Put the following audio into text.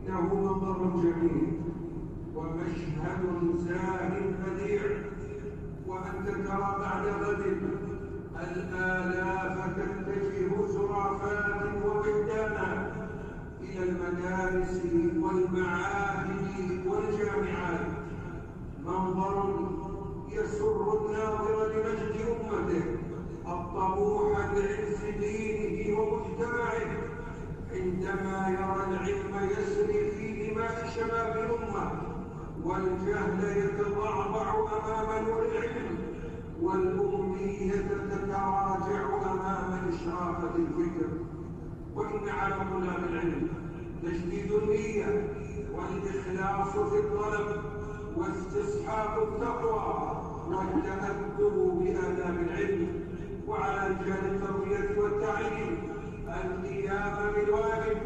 إنه منظر جميل ومشهد زاهٍ بديع، وأنت ترى بعد غد الآلاف تتجه زرافات وولدانا إلى المدارس والمعاهد والجامعات. منظر يسر الناظر لمجد أمته الطموح لعز دينه ومجتمعه، عندما يرى العلم يسري في دماء شباب الأمة، والجهل يتضعضع أمام نور العلم، والأمية تتراجع أمام إشراقة الفكر. وإن على طلاب العلم تجديد النية والإخلاص في الطلب واستصحاب التقوى والتأدب بآداب العلم، وعلى رجال التربية والتعليم القيام بالواجب